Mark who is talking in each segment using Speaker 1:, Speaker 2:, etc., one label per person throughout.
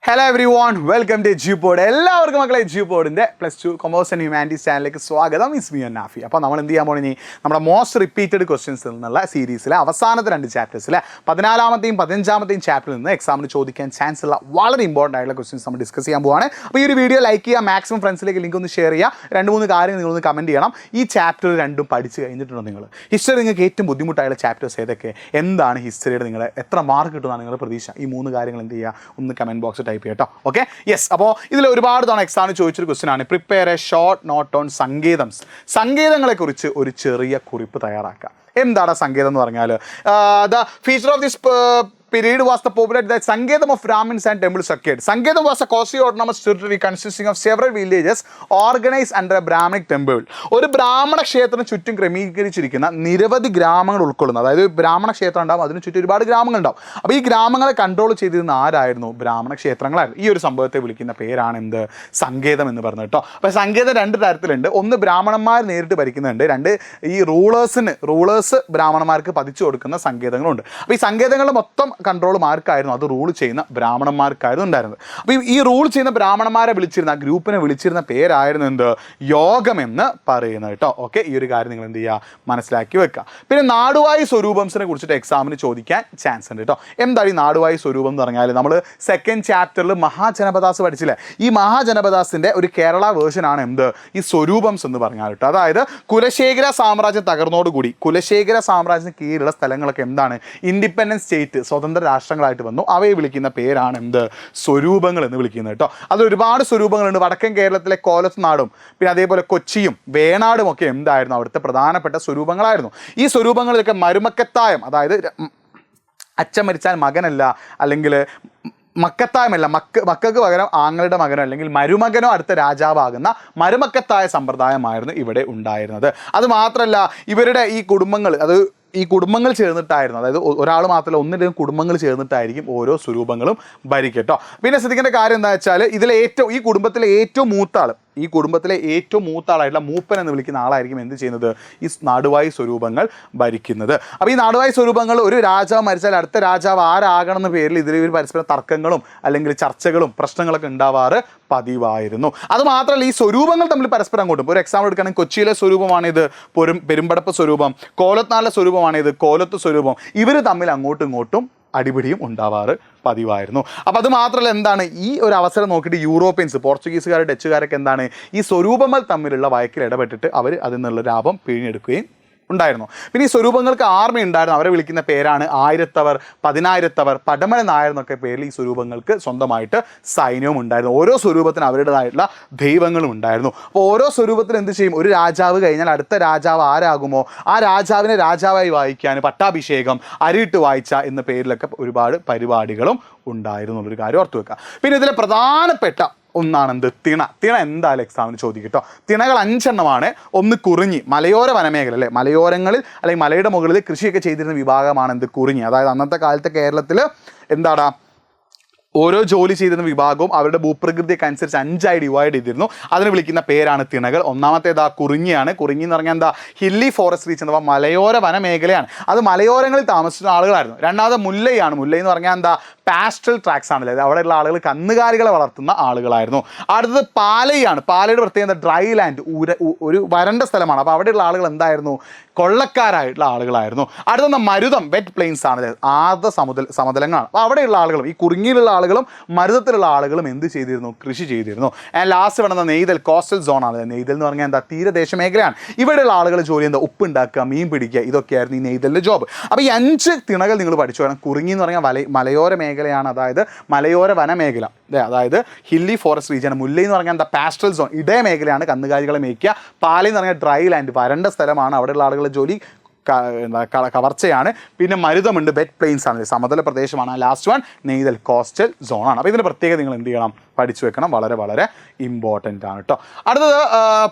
Speaker 1: Hello everyone welcome to Edupod. എല്ലാവർക്കും മക്കളെ എജ്യൂപോഡിൻ്റെ +2 കൊമേഴ്സ് ആൻഡ് ഹ്യൂമാനിറ്റീസ് ചാനലിലേക്ക് സ്വാഗതം. Is me Nafi. അപ്പോൾ നമ്മൾ എന്ത് ചെയ്യാൻ പോകുന്നത്, നമ്മുടെ മോസ്റ്റ് റിപ്പീറ്റഡ് ക്വസ്റ്റ്യൻസിൽ നിന്നുള്ള സീരീസിലെ അവസാനത്തെ 2 ചാപ്റ്റേഴ്സിലെ 14ാമത്തെയും 15ാമത്തെയും ചാപ്റ്ററിൽ നിന്ന് എക്സാമിന് ചോദിക്കാൻ ചാൻസ് ഉള്ള വളരെ ഇമ്പോർട്ടൻ്റ് ആയിട്ടുള്ള ക്വസ്റ്റ്യൻസ് നമ്മൾ ഡിസ്കസ് ചെയ്യാൻ പോവാണ്. അപ്പോൾ ഈ ഒരു വീഡിയോ ലൈക്ക് ചെയ്യുക, മാക്സിമം ഫ്രണ്ട്സിലേക്ക് ലിങ്ക് ഒന്ന് ഷെയർ ചെയ്യുക, 2-3 കാര്യങ്ങൾ നിങ്ങളൊന്ന് കമൻറ്റ് ചെയ്യണം. ഈ ചാപ്റ്റർ 2 പഠിച്ച് കഴിഞ്ഞിട്ടുണ്ടോ നിങ്ങൾ? ഹിസ്റ്ററി നിങ്ങൾക്ക് ഏറ്റവും ബുദ്ധിമുട്ടായുള്ള ചാപ്റ്റേഴ്സ് ഏതൊക്കെ, എന്താണ് ഹിസ്റ്ററിയുടെ, നിങ്ങൾ എത്ര മാർക്ക് കിട്ടുന്നതാണ് നിങ്ങളുടെ പ്രതീക്ഷ? ഈ 3 കാര്യങ്ങൾ എന്ത് ചെയ്യുക, ഒന്ന് കമൻറ്റ് ബോക്സ് ടൈപ്പ് ചെയ്യട്ടോ. Okay, yes. അപ്പോൾ ഇതിൽ ഒരുപാട് തവണ എക്സാമിന് ചോദിച്ചൊരു ക്വസ്റ്റ്യൻ ആണ്, prepare a short note on സങ്കേതം. സങ്കേതങ്ങളെക്കുറിച്ച് ഒരു ചെറിയ കുറിപ്പ് തയ്യാറാക്കുക. എന്താണ് സങ്കേതം എന്ന് പറഞ്ഞാൽ, the feature of this period was the popular that Sangetam of Brahmins and temples occurred. Sangetam was a quasi-autonomous territory consisting of several villages organized under a Brahminic temple. ഒരു ബ്രാഹ്മണ ക്ഷേത്രത്തിന് ചുറ്റും ക്രമീകരിച്ചിരിക്കുന്ന നിരവധി ഗ്രാമങ്ങൾ ഉൾക്കൊള്ളുന്നത്, അതായത് ബ്രാഹ്മണ ക്ഷേത്രം ഉണ്ടാവും, അതിന് ചുറ്റും ഒരുപാട് ഗ്രാമങ്ങൾ ഉണ്ടാവും. അപ്പോൾ ഈ ഗ്രാമങ്ങളെ കൺട്രോൾ ചെയ്തിരുന്ന ആരായിരുന്നു? ബ്രാഹ്മണ ക്ഷേത്രങ്ങളായിരുന്നു. ഈ ഒരു സംഭവത്തെ വിളിക്കുന്ന പേരാണ് എന്ത്? സങ്കേതം എന്ന് പറഞ്ഞത് കേട്ടോ. അപ്പോൾ സങ്കേതം 2 തരത്തിലുണ്ട്. ഒന്ന് ബ്രാഹ്മണന്മാർ നേരിട്ട് ഭരിക്കുന്നുണ്ട്, 2 ഈ റൂളേഴ്സ് ബ്രാഹ്മണന്മാർക്ക് പതിച്ചു കൊടുക്കുന്ന സങ്കേതങ്ങളുണ്ട്. അപ്പോൾ ഈ സങ്കേതങ്ങളുടെ മൊത്തം കൺട്രോൾ ആർക്കായിരുന്നു? അത് റൂൾ ചെയ്യുന്ന ബ്രാഹ്മണന്മാർക്കായിരുന്നു ഉണ്ടായിരുന്നത്. അപ്പോൾ ഈ റൂൾ ചെയ്യുന്ന ബ്രാഹ്മണന്മാരെ വിളിച്ചിരുന്ന, ഗ്രൂപ്പിനെ വിളിച്ചിരുന്ന പേരായിരുന്നു എന്ത്? യോഗമെന്ന് പറയുന്നത് കേട്ടോ. ഓക്കെ, ഈ ഒരു കാര്യം നിങ്ങൾ എന്ത് ചെയ്യുക, മനസ്സിലാക്കി വെക്കുക. പിന്നെ നാടുവായി സ്വരൂപംസിനെ കുറിച്ചിട്ട് എക്സാമിന് ചോദിക്കാൻ ചാൻസ് ഉണ്ട് കേട്ടോ. എന്താണ് ഈ നാടുവായി സ്വരൂപം എന്ന് പറഞ്ഞാൽ, നമ്മൾ 2nd ചാപ്റ്ററിൽ മഹാജനപദാസ് പഠിച്ചില്ലേ? ഈ മഹാജനപദാസിൻ്റെ ഒരു കേരള വേർഷനാണ് എന്ത്? ഈ സ്വരൂപംസ് എന്ന് പറഞ്ഞാൽ കേട്ടോ. അതായത് കുലശേഖര സാമ്രാജ്യം തകർന്നോടുകൂടി കുലശേഖര സാമ്രാജ്യത്തിന് കീഴിലുള്ള സ്ഥലങ്ങളൊക്കെ എന്താണ്? ഇൻഡിപെൻഡൻസ് സ്റ്റേറ്റ്, സ്വതന്ത്ര രാഷ്ട്രങ്ങളായിട്ട് വന്നു. അവയെ വിളിക്കുന്ന പേരാണ് എന്ത്? സ്വരൂപങ്ങൾ എന്ന് വിളിക്കുന്നത് കേട്ടോ. അത് ഒരുപാട് സ്വരൂപങ്ങളുണ്ട്. വടക്കൻ കേരളത്തിലെ കോലത്തുനാടും പിന്നെ അതേപോലെ കൊച്ചിയും വേണാടും ഒക്കെ എന്തായിരുന്നു? അവിടുത്തെ പ്രധാനപ്പെട്ട സ്വരൂപങ്ങളായിരുന്നു. ഈ സ്വരൂപങ്ങളിലൊക്കെ മരുമക്കത്തായം, അതായത് അച്ഛൻ മരിച്ചാൽ മകനല്ല, അല്ലെങ്കിൽ മക്കത്തായമല്ല, മക്കൾക്ക് പകരം ആങ്ങളുടെ മകനോ അല്ലെങ്കിൽ മരുമകനോ അടുത്ത രാജാവാകുന്ന മരുമക്കത്തായ സമ്പ്രദായമായിരുന്നു ഇവിടെ ഉണ്ടായിരുന്നത്. അത് മാത്രമല്ല, ഇവരുടെ ഈ കുടുംബങ്ങൾ ചേർന്നിട്ടായിരുന്നു, അതായത് ഒരാൾ മാത്രമല്ല, ഒന്നിലും കുടുംബങ്ങൾ ചേർന്നിട്ടായിരിക്കും ഓരോ സ്വരൂപങ്ങളും ഭരിക്കട്ടോ. പിന്നെ ശ്രദ്ധിക്കേണ്ട കാര്യം എന്താ വെച്ചാൽ, ഈ കുടുംബത്തിലെ ഏറ്റവും മൂത്ത ആളായിട്ടുള്ള മൂപ്പൻ എന്ന് വിളിക്കുന്ന ആളായിരിക്കും എന്ത് ചെയ്യുന്നത്? ഈ നാടുവായി സ്വരൂപങ്ങൾ ഭരിക്കുന്നത്. അപ്പോൾ ഈ നാടുവായി സ്വരൂപങ്ങൾ, ഒരു രാജാവ് മരിച്ചാൽ അടുത്ത രാജാവ് ആരാകണം എന്ന പേരിൽ ഇതിൽ പരസ്പരം തർക്കങ്ങളും അല്ലെങ്കിൽ ചർച്ചകളും പ്രശ്നങ്ങളൊക്കെ ഉണ്ടാവാറ് പതിവായിരുന്നു. അത് മാത്രമല്ല, ഈ സ്വരൂപങ്ങൾ തമ്മിൽ പരസ്പരം അങ്ങോട്ടും, ഒരു എക്സാമ്പിൾ എടുക്കുകയാണെങ്കിൽ കൊച്ചിയിലെ സ്വരൂപമാണിത് പെരുമ്പടപ്പ് സ്വരൂപം, കോലത്താനിലെ സ്വരൂപമാണിത് കോലത്ത് സ്വരൂപം. ഇവർ തമ്മിൽ അങ്ങോട്ടും ഇങ്ങോട്ടും അടിപിടിയും ഉണ്ടാവാറ് പതിവായിരുന്നു. അപ്പോൾ അത് മാത്രമല്ല, എന്താണ് ഈ ഒരു അവസരം നോക്കിയിട്ട് യൂറോപ്യൻസ്, പോർച്ചുഗീസുകാർ, ഡച്ചുകാരൊക്കെ എന്താണ് ഈ സ്വരൂപങ്ങൾ തമ്മിലുള്ള വഴക്കിൽ ഇടപെട്ടിട്ട് അവർ അതിൽ നിന്നുള്ള ലാഭം പിഴിഞ്ഞെടുക്കുകയും ഉണ്ടായിരുന്നു. പിന്നെ ഈ സ്വരൂപങ്ങൾക്ക് ആർമി ഉണ്ടായിരുന്നു. അവരെ വിളിക്കുന്ന പേരാണ് 1000ത്തവർ, 10000ത്തവർ, പടമല നായർ എന്നൊക്കെ പേരിൽ ഈ സ്വരൂപങ്ങൾക്ക് സ്വന്തമായിട്ട് സൈന്യവും ഉണ്ടായിരുന്നു. ഓരോ സ്വരൂപത്തിന് അവരുടേതായിട്ടുള്ള ദൈവങ്ങളും ഉണ്ടായിരുന്നു. അപ്പോൾ ഓരോ സ്വരൂപത്തിൽ എന്ത് ചെയ്യും? ഒരു രാജാവ് കഴിഞ്ഞാൽ അടുത്ത രാജാവ് ആരാകുമോ ആ രാജാവിനെ രാജാവായി വായിക്കാൻ പട്ടാഭിഷേകം, അരിയിട്ട് വായിച്ച എന്ന പേരിലൊക്കെ ഒരുപാട് പരിപാടികളും ഉണ്ടായിരുന്നു എന്നുള്ളൊരു കാര്യം ഓർത്തു വെക്കുക. പിന്നെ ഇതിലെ പ്രധാനപ്പെട്ട ഒന്നാണെന്ത്? തിണ എന്തായാലും എക്സാമിന് ചോദിക്കും കേട്ടോ. തിണകൾ 5 എണ്ണമാണ്. ഒന്ന് കുറിഞ്ഞി, മലയോര വനമേഖല അല്ലേ, മലയോരങ്ങളിൽ അല്ലെങ്കിൽ മലയുടെ മുകളിൽ കൃഷിയൊക്കെ ചെയ്തിരുന്ന വിഭാഗമാണ് എന്ത്? കുറിഞ്ഞി. അതായത് അന്നത്തെ കാലത്തെ കേരളത്തിൽ എന്താടാ, ഓരോ ജോലി ചെയ്തിരുന്ന വിഭാഗവും അവരുടെ ഭൂപ്രകൃതിയൊക്കെ അനുസരിച്ച് 5ആയി ഡിവൈഡ് ചെയ്തിരുന്നു. അതിന് വിളിക്കുന്ന പേരാണ് തിണകൾ. ഒന്നാമത്തേതാ കുറിഞ്ഞിയാണ്. കുറിഞ്ഞി എന്ന് പറഞ്ഞാൽ എന്താ? ഹില്ലി ഫോറസ്റ്റ് റീച്ച് അഥവാ മലയോര വനമേഖലയാണ്. അത് മലയോരങ്ങളിൽ താമസിക്കുന്ന ആളുകളായിരുന്നു. രണ്ടാമത് മുല്ലയാണ്. മുല്ല എന്ന് പറഞ്ഞാൽ എന്താ? പാസ്റ്റൽ ട്രാക്സ് ആണല്ലേ, അവിടെയുള്ള ആളുകൾ കന്നുകാലികളെ വളർത്തുന്ന ആളുകളായിരുന്നു. അടുത്തത് പാലയാണ്. പാലയുടെ പ്രത്യേകത ഡ്രൈ ലാൻഡ്, ഒരു വരണ്ട സ്ഥലമാണ്. അപ്പോൾ അവിടെയുള്ള ആളുകൾ എന്തായിരുന്നു? കൊള്ളക്കാരായിട്ടുള്ള ആളുകളായിരുന്നു. അടുത്ത മരുതം, വെറ്റ് പ്ലെയിൻസ് ആണ്, ആർദ്ര സമതലങ്ങളാണ്. അപ്പോൾ അവിടെയുള്ള ആളുകളും, ഈ കുറിങ്ങിയിലുള്ള ആളുകളും മരുതത്തിലുള്ള ആളുകളും എന്ത് ചെയ്തിരുന്നു? കൃഷി ചെയ്തിരുന്നു. ആൻഡ് ലാസ്റ്റ് വേണമെന്ന നെയ്തൽ, കോസ്റ്റൽ സോൺ ആണ്. നെയ്തൽ എന്ന് പറഞ്ഞാൽ എന്താ? തീരദേശ മേഖലയാണ്. ഇവിടെയുള്ള ആളുകൾ ജോലി എന്താ? ഉപ്പ് ഉണ്ടാക്കുക, മീൻ പിടിക്കുക, ഇതൊക്കെയായിരുന്നു ഈ നെയ്തലിൻ്റെ ജോബ്. അപ്പോൾ ഈ 5 തിണകൾ നിങ്ങൾ പഠിച്ചു വേണം. കുറിങ്ങി എന്ന് പറഞ്ഞാൽ മലയോര മേഖലയാണ്, അതായത് മലയോര വനമേഖല, അതായത് ഹില്ലി ഫോറസ്റ്റ് റീജിയൻ. മുല്ല എന്ന് പറഞ്ഞാൽ എന്താ? പാസ്റ്റൽ സോൺ, ഇടയ മേഖലയാണ്, കന്നുകാലികളെ മേയ്ക്കുക. പാല എന്ന് പറഞ്ഞാൽ ഡ്രൈ ലാൻഡ്, വരണ്ട സ്ഥലമാണ്, അവിടെയുള്ള ആളുകളുടെ ജോലി കവർച്ചയാണ്. പിന്നെ മരുതമുണ്ട്, വെറ്റ് പ്ലെയിൻസ് ആണ്, സമതല പ്രദേശമാണ്. ലാസ്റ്റ് വൺ നെയ്തൽ, കോസ്റ്റൽ സോണാണ്. അപ്പോൾ ഇതിൻ്റെ പ്രത്യേകത നിങ്ങൾ എന്ത് ചെയ്യണം? പഠിച്ചു വെക്കണം. വളരെ വളരെ ഇമ്പോർട്ടൻ്റ് ആണ് കേട്ടോ. അടുത്തത്,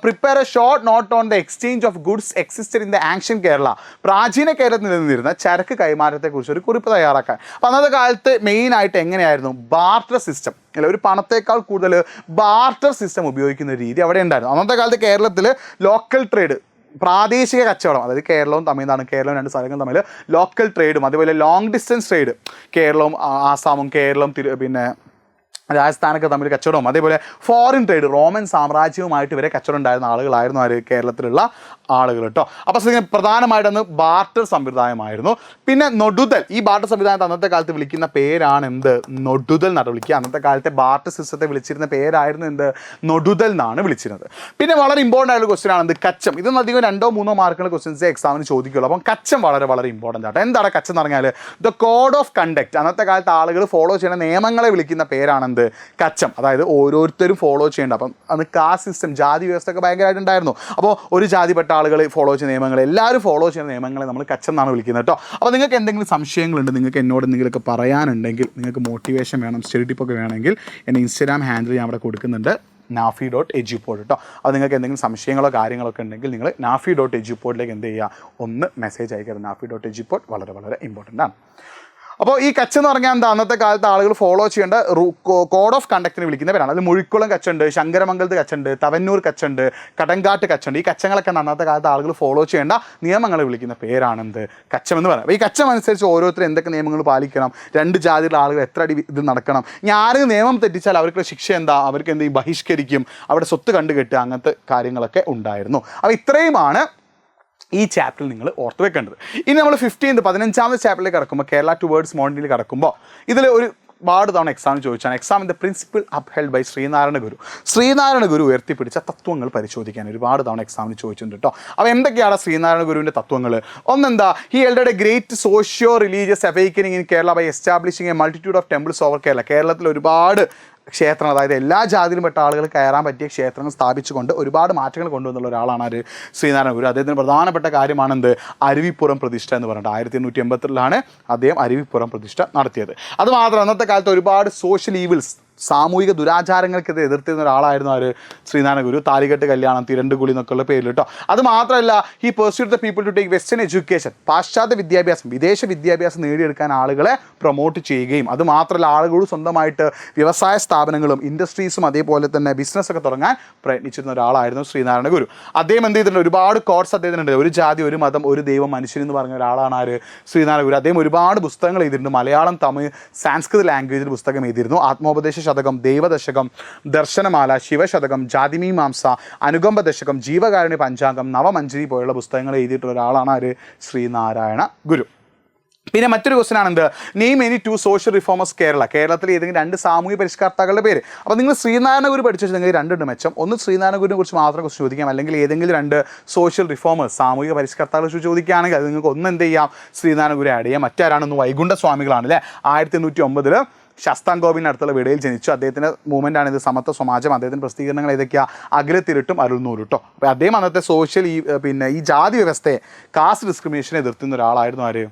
Speaker 1: prepare a short note on the exchange of goods existed in the ancient Kerala. പ്രാചീന കേരളത്തിൽ നിന്നിരുന്ന ചരക്ക് കൈമാറ്റത്തെക്കുറിച്ച് ഒരു കുറിപ്പ് തയ്യാറാക്കാൻ. അപ്പോൾ അന്നത്തെ കാലത്ത് മെയിനായിട്ട് എങ്ങനെയായിരുന്നു? ബാർട്ടർ സിസ്റ്റം, അല്ല, ഒരു പണത്തേക്കാൾ കൂടുതൽ ബാർട്ടർ സിസ്റ്റം ഉപയോഗിക്കുന്ന രീതി അവിടെ ഉണ്ടായിരുന്നു. അന്നത്തെ കാലത്ത് കേരളത്തിൽ ലോക്കൽ ട്രേഡ്, പ്രാദേശിക കച്ചവടം, അതായത് കേരളവും തമിഴ്നാടും, കേരളവും 2 സ്ഥലങ്ങളും തമ്മിൽ ലോക്കൽ ട്രേഡും, അതുപോലെ ലോങ് ഡിസ്റ്റൻസ് ട്രേഡ്, കേരളവും ആസാമും, കേരളം പിന്നെ രാജസ്ഥാനൊക്കെ തമ്മിൽ കച്ചവടവും അതേപോലെ ഫോറിൻ ട്രേഡ് റോമൻ സാമ്രാജ്യവുമായിട്ട് ഇവരെ കച്ചവടം ഉണ്ടായിരുന്ന ആളുകളായിരുന്നു ആര് കേരളത്തിലുള്ള ആളുകൾ കേട്ടോ. അപ്പോൾ പ്രധാനമായിട്ടൊന്ന് ബാർട്ടർ സമ്പ്രദായമായിരുന്നു. പിന്നെ നൊടുതൽ, ഈ ബാർട്ടർ സംവിധാനത്തെ അന്നത്തെ കാലത്ത് വിളിക്കുന്ന പേരാണ് എന്ത്, നൊടുതൽ എന്നാണ് വിളിക്കുക. അന്നത്തെ കാലത്തെ ബാർട്ടർ സിസ്റ്റത്തെ വിളിച്ചിരുന്ന പേരായിരുന്നു എന്ത്, നൊടുതൽ എന്നാണ് വിളിച്ചിരുന്നത്. പിന്നെ വളരെ ഇമ്പോർട്ടൻ്റ് ആയിട്ടുള്ള ക്വസ്റ്റ്യൻ ആണ് എന്ത്, കച്ചം. ഇതൊന്നും അധികം 2-3 മാർക്കുള്ള ക്വസ്റ്റ്യൻസ് എക്സാമിന് ചോദിക്കുള്ളൂ. അപ്പം കച്ചം വളരെ വളരെ ഇമ്പോർട്ടൻ്റ് ആട്ടോ. എന്താണ് കച്ചം എന്ന് പറഞ്ഞാൽ ദ കോഡ് ഓഫ് കണ്ടക്ട്. അന്നത്തെ കാലത്ത് ആളുകൾ ഫോളോ ചെയ്യുന്ന നിയമങ്ങളെ വിളിക്കുന്ന പേരാണെന്ത്, കച്ചം. അതായത് ഓരോരുത്തരും ഫോളോ ചെയ്യേണ്ട. അപ്പം അന്ന് കാസ്റ്റ് സിസ്റ്റം, ജാതി വ്യവസ്ഥ ഒക്കെ ഭയങ്കരമായിട്ടുണ്ടായിരുന്നു. അപ്പോൾ ഒരു ജാതിപ്പെട്ട ആളുകൾ ഫോളോ ചെയ്യുന്ന നിയമങ്ങൾ, എല്ലാവരും ഫോളോ ചെയ്യുന്ന നിയമങ്ങളെ നമ്മൾ കച്ചം എന്നാണ് വിളിക്കുന്നത് കേട്ടോ. അപ്പോൾ നിങ്ങൾക്ക് എന്തെങ്കിലും സംശയങ്ങളുണ്ട്, നിങ്ങൾക്ക് എന്നോട് എന്തെങ്കിലുമൊക്കെ പറയാനുണ്ടെങ്കിൽ, നിങ്ങൾക്ക് മോട്ടിവേഷൻ വേണം, സ്റ്റഡി ടിപ്പൊക്കെ വേണമെങ്കിൽ എൻ്റെ ഇൻസ്റ്റാഗ്രാം ഹാൻഡിൽ ഞാൻ അവിടെ കൊടുക്കുന്നുണ്ട്, nafi.edupod കേട്ടോ. അത് നിങ്ങൾക്ക് എന്തെങ്കിലും സംശയങ്ങളോ കാര്യങ്ങളൊക്കെ ഉണ്ടെങ്കിൽ നിങ്ങൾ nafi.edupod എന്ത് ചെയ്യുക, ഒന്ന് മെസ്സേജ് അയക്കുക. nafi.edupod വളരെ വളരെ ഇമ്പോർട്ടൻ്റ് ആണ്. അപ്പോൾ ഈ കച്ച് എന്ന് പറഞ്ഞാൽ എന്താ, അന്നത്തെ കാലത്ത് ആളുകൾ ഫോളോ ചെയ്യേണ്ട കോഡ് ഓഫ് കണ്ടക്റ്റിന് വിളിക്കുന്ന പേരാണ്. അതിൽ മുഴിക്കുളം കച്ചുണ്ട്, ശങ്കരമംഗലത്ത് കച്ചുണ്ട്, തവന്നൂർ കച്ചുണ്ട്, കടങ്കാട്ട് കച്ചുണ്ട്. ഈ കച്ചങ്ങളൊക്കെ അന്നത്തെ കാലത്ത് ആളുകൾ ഫോളോ ചെയ്യേണ്ട നിയമങ്ങളെ വിളിക്കുന്ന പേരാണെന്ത്, കച്ചം എന്ന് പറയുന്നത്. അപ്പോൾ ഈ കച്ചം അനുസരിച്ച് ഓരോരുത്തരും എന്തൊക്കെ നിയമങ്ങൾ പാലിക്കണം, 2 ജാതിയിലുള്ള ആളുകൾ എത്ര അടി ഇത് നടക്കണം, ഇനി ആരെങ്കിലും നിയമം തെറ്റിച്ചാൽ അവർക്കുള്ള ശിക്ഷ എന്താ, അവർക്ക് എന്ത് ബഹിഷ്കരിക്കും, അവിടെ സ്വത്ത് കണ്ടുകെട്ടുക, അങ്ങനത്തെ കാര്യങ്ങളൊക്കെ ഉണ്ടായിരുന്നു. അപ്പോൾ ഇത്രയുമാണ് ഈ ചാപ്റ്ററിൽ നിങ്ങൾ ഓർത്ത് വെക്കേണ്ടത്. ഇനി നമ്മൾ 15th ചാപ്റ്ററിലേക്ക് കടക്കുമ്പോൾ, കേരള ടുവേർഡ്സ് മോഡലിൽ കടക്കുമ്പോൾ ഇതിൽ ഒരുപാട് തവണ എക്സാമിന് ചോദിച്ചാണ്. എക്സാമിൻ്റെ പ്രിൻസിപ്പിൾ അപ്ഹെൽഡ് ബൈ ശ്രീനാരായണ ഗുരു ഉയർത്തിപ്പിടിച്ച തത്വങ്ങൾ പരിശോധിക്കാൻ ഒരുപാട് തവണ എക്സാമിന് ചോദിച്ചിട്ടുണ്ട് കേട്ടോ. അപ്പോൾ എന്തൊക്കെയാണ് ശ്രീനാരായണ ഗുരുവിൻ്റെ തത്വങ്ങൾ? ഒന്നെന്താ, he held A great socio religious awakening in Kerala by establishing A multitude of temples over Kerala. കേരളത്തിൽ ഒരുപാട് ക്ഷേത്രങ്ങൾ, അതായത് എല്ലാ ജാതിയിലും പെട്ട ആളുകൾ കയറാൻ പറ്റിയ ക്ഷേത്രങ്ങൾ സ്ഥാപിച്ചുകൊണ്ട് ഒരുപാട് മാറ്റങ്ങൾ കൊണ്ടുവന്നുള്ള ഒരാളാണ് ആര്, ശ്രീനാരായണ ഗുരു. അദ്ദേഹത്തിന് പ്രധാനപ്പെട്ട കാര്യമാണെന്ത്, അരുവിപ്പുറം പ്രതിഷ്ഠ എന്ന് പറഞ്ഞിട്ട് 1882 അദ്ദേഹം അരുവിപ്പുറം പ്രതിഷ്ഠ നടത്തിയത്. അതുമാത്രം അന്നത്തെ കാലത്ത് ഒരുപാട് സോഷ്യൽ ഈവിൾസ്, സാമൂഹിക ദുരാചാരങ്ങൾക്കെതിരെ എതിർത്തിരുന്ന ഒരാളായിരുന്നു ആര്, ശ്രീനാരായണ ഗുരു. താലികെട്ട് കല്യാണം, തിരണ്ടുകുളി എന്നൊക്കെയുള്ള പേരിൽ കേട്ടോ. അത് മാത്രമല്ല, he persuaded the people to take western education, പാശ്ചാത്യ വിദ്യാഭ്യാസം, വിദേശ വിദ്യാഭ്യാസം നേടിയെടുക്കാൻ ആളുകളെ പ്രൊമോട്ട് ചെയ്യുകയും, അത് മാത്രമല്ല ആളുകൾ സ്വന്തമായിട്ട് വ്യവസായ സ്ഥാപനങ്ങളും ഇൻഡസ്ട്രീസും അതേപോലെ തന്നെ ബിസിനസ്സൊക്കെ തുടങ്ങാൻ പ്രയത്നിച്ചിരുന്ന ഒരാളായിരുന്നു ശ്രീനാരായണ ഗുരു. അദ്ദേഹം എന്ത് ചെയ്തിട്ടുണ്ട്, ഒരുപാട് കോട്സ് അദ്ദേഹത്തിനുണ്ട്. ഒരു ജാതി, ഒരു മതം, ഒരു ദൈവം, മനുഷ്യൻ എന്ന് പറഞ്ഞ ഒരാളാണ് ആര്, ശ്രീനാരായണ ഗുരു. അദ്ദേഹം ഒരുപാട് പുസ്തകങ്ങൾ എഴുതിയിട്ടുണ്ട്. മലയാളം, തമിഴ്, സാൻസ്കൃത് ലാംഗ്വേജിൽ പുസ്തകം എഴുതിയിരുന്നു. ആത്മോപദേശ ശതകം, ദൈവദശകം, ദർശനമാല, ശിവശതകം, ജാതിമീമാംസ, അനുകമ്പ ദശകം, ജീവകാരുണ്യ പഞ്ചാംഗം, നവമഞ്ജരി പോലുള്ള പുസ്തകങ്ങൾ എഴുതിയിട്ടുള്ള ഒരാളാണ് ആര്, ശ്രീനാരായണ ഗുരു. പിന്നെ മറ്റൊരു question ആണെന്ത്, name any 2 social reformers Kerala. കേരളത്തിൽ ഏതെങ്കിലും 2 സാമൂഹിക പരിഷ്കർത്താക്കളുടെ പേര്. അപ്പോൾ നിങ്ങൾ ശ്രീനാരായണ ഗുരു പഠിച്ചു വെച്ചാൽ നിങ്ങൾക്ക് 2 മെച്ചം. ഒന്ന് ശ്രീനാരായണ ഗുരുവിനെ കുറിച്ച് മാത്രം ക്വസ്റ്റൻ ചോദിക്കാം, അല്ലെങ്കിൽ ഏതെങ്കിലും 2 സോഷ്യൽ റിഫോമേഴ്സ്, സാമൂഹിക പരിഷ്കർത്താക്കളെ കുറിച്ച് ചോദിക്കുകയാണെങ്കിൽ അത് നിങ്ങൾക്ക് ഒന്ന് എന്ത് ചെയ്യാം, ശ്രീനാരായണ ഗുരു ആഡ് ചെയ്യാം. മറ്റാരാണെന്ന്, വൈകുണ്ഠ സ്വാമികളാണ് അല്ലേ. 1809 ശാസ്താംകോവിനടുത്തുള്ള വിടയിൽ ജനിച്ചു. അദ്ദേഹത്തിൻ്റെ മൂവ്മെൻ്റ് ആണ് ഇത്, സമത്വ സമാജം. അദ്ദേഹത്തിൻ്റെ പ്രസിദ്ധീകരണങ്ങൾ ഏതൊക്കെയാണ്, അഖിലത്തിരുട്ടും അരുൾനൂറും കേട്ടോ. അപ്പോൾ അദ്ദേഹം അന്നത്തെ സോഷ്യൽ ഈ ജാതി വ്യവസ്ഥയെ, കാസ്റ്റ് ഡിസ്ക്രിമിനേഷനെ എതിർത്തുന്ന ഒരാളായിരുന്നു ആര്,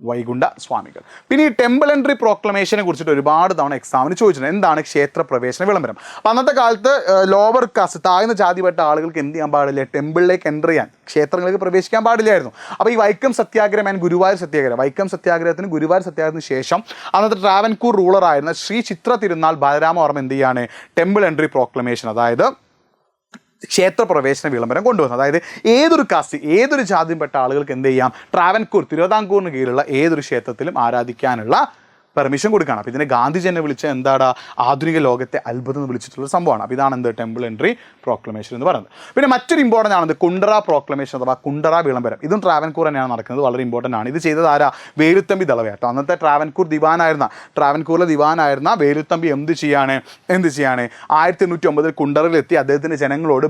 Speaker 1: വൈകുണ്ഠ സ്വാമികൾ. പിന്നെ ഈ ടെമ്പിൾ എൻട്രി പ്രോക്ലമേഷനെ കുറിച്ചിട്ട് ഒരുപാട് തവണ എക്സാമിന് ചോദിച്ചിട്ടുണ്ട്. എന്താണ് ക്ഷേത്ര പ്രവേശന വിളംബരം? അപ്പം അന്നത്തെ കാലത്ത് ലോവർ കാസ്റ്റ്, താഴ്ന്ന ജാതിപ്പെട്ട ആളുകൾക്ക് എന്ത് ചെയ്യാൻ പാടില്ല, ടെമ്പിളിലേക്ക് എൻ്റർ ചെയ്യാൻ, ക്ഷേത്രങ്ങളിലേക്ക് പ്രവേശിക്കാൻ പാടില്ലായിരുന്നു. അപ്പോൾ ഈ വൈക്കം സത്യാഗ്രഹം ആൻഡ് ഗുരുവായൂർ സത്യാഗ്രഹം, വൈക്കം സത്യാഗ്രഹത്തിന് ഗുരുവായൂർ സത്യാഗ്രഹത്തിന് ശേഷം അന്നത്തെ ട്രാവൻകൂർ റൂളറായിരുന്ന ശ്രീ ചിത്ര തിരുനാൾ ബാലരാമവർമ്മ എന്ത് ചെയ്യാണ്, ടെമ്പിൾ എൻട്രി പ്രോക്ലമേഷൻ, അതായത് ക്ഷേത്രപ്രവേശന വിളംബരം കൊണ്ടുവന്നു. അതായത് ഏതൊരു കാസ്റ്റ്, ഏതൊരു ജാതിയിൽപ്പെട്ട ആളുകൾക്ക് എന്ത് ചെയ്യാം, ട്രാവൻകൂർ, തിരുവിതാംകൂറിന് കീഴിലുള്ള ഏതൊരു ക്ഷേത്രത്തിലും ആരാധിക്കാനുള്ള പെർമിഷൻ കൊടുക്കുകയാണ്. അപ്പോൾ ഇതിനെ ഗാന്ധിജി എന്നെ വിളിച്ച എന്താണ്, ആധുനിക ലോകത്തെ അത്ഭുതം എന്ന് വിളിച്ചിട്ടുള്ള സംഭവമാണ്. അപ്പോൾ ഇതാണ് എന്ത്, ടെമ്പിൾ എൻട്രി പ്രോക്ലമേഷൻ എന്ന് പറയുന്നത്. പിന്നെ മറ്റൊരു ഇമ്പോർട്ടൻ്റ് ആണത് കുണ്ടറ പ്രോക്ലമേഷൻ അഥവാ കുണ്ടറ വിളംബരം. ഇതും ട്രാവൻകൂർ തന്നെയാണ് നടക്കുന്നത്, വളരെ ഇമ്പോർട്ടൻ്റ് ആണ്. ഇത് ചെയ്തത് ആരാ, വേലുത്തമ്പി ദളവ കേട്ടോ. അന്നത്തെ ട്രാവൻകൂറിലെ ദിവാനായിരുന്ന വേലുത്തമ്പി എന്ത് ചെയ്യാണ് 1809 കുണ്ടറയിലെത്തി അദ്ദേഹത്തിൻ്റെ ജനങ്ങളോട്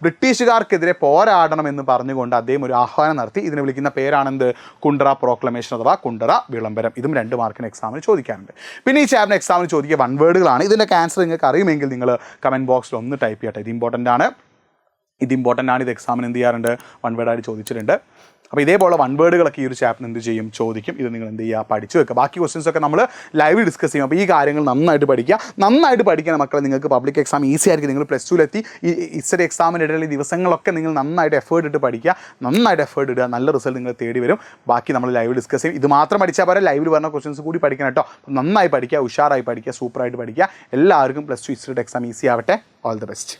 Speaker 1: ബ്രിട്ടീഷുകാർക്കെതിരെ പോരാടണം എന്ന് പറഞ്ഞുകൊണ്ട് അദ്ദേഹം ഒരു ആഹ്വാനം നടത്തി. ഇതിനെ വിളിക്കുന്ന പേരാണെന്ത്, കുണ്ടറ പ്രോക്ലമേഷൻ അഥവാ കുണ്ടറ വിളംബരം. ഇതും 2 മാർക്കിന് എക്സാമിന് ചോദിക്കാറുണ്ട്. പിന്നെ ഈ ചാപ്റ്റർ എക്സാമിന് ചോദിക്കുക 1 വേർഡുകളാണ്. ഇതിൻ്റെ ആൻസർ നിങ്ങൾക്ക് അറിയുമെങ്കിൽ നിങ്ങൾ കമൻറ്റ് ബോക്സിൽ ഒന്ന് ടൈപ്പ് ചെയ്യട്ടെ. ഇത് ഇമ്പോർട്ടൻ്റ് ആണ്. ഇത് എക്സാമിന് എന്ത് ചെയ്യാറുണ്ട്, 1 വേർഡായിട്ട് ചോദിച്ചിട്ടുണ്ട്. അപ്പോൾ ഇതേപോലെ 1 വേർഡുകളൊക്കെ ഈ ഒരു ചാപ്റ്റർ എന്ത് ചെയ്യും, ചോദിക്കും. ഇത് നിങ്ങൾ എന്ത് ചെയ്യുക, പഠിച്ചു വെക്കുക. ബാക്കി ക്വസ്റ്റ്യൻസൊക്കെ നമ്മൾ ലൈവ് ഡിസ്കസ് ചെയ്യും. അപ്പോൾ ഈ കാര്യങ്ങൾ നന്നായിട്ട് പഠിക്കുക മക്കളെ. നിങ്ങൾക്ക് പബ്ലിക് എക്സാം ഈസി ആയിരിക്കും. നിങ്ങൾ +2 ഈ ഇസ്റ്റഡി എക്സാമിൻ്റെ ഇടയിൽ ഈ ദിവസങ്ങളൊക്കെ നിങ്ങൾ നന്നായിട്ട് എഫേർട്ട് ഇട്ട് പഠിക്കുക, നന്നായിട്ട് എഫേർട്ട് ഇടുക. നല്ല റിസൾട്ട് നിങ്ങൾ തേടി വരും. ബാക്കി നമ്മൾ ലൈവ് ഡിസ്കസ് ചെയ്യും. ഇത് മാത്രം പഠിച്ചാൽ പോരാ, ലൈവിൽ വരുന്ന ക്വസ്റ്റ്യൻസ് കൂടി പഠിക്കണം കേട്ടോ. നന്നായി പഠിക്കുക, ഉഷാറായി പഠിക്കുക, സൂപ്പറായിട്ട് പഠിക്കുക. എല്ലാവർക്കും +2 ഇസ്റ്റഡി എക്സാം ഈസി ആവട്ടെ. All the best.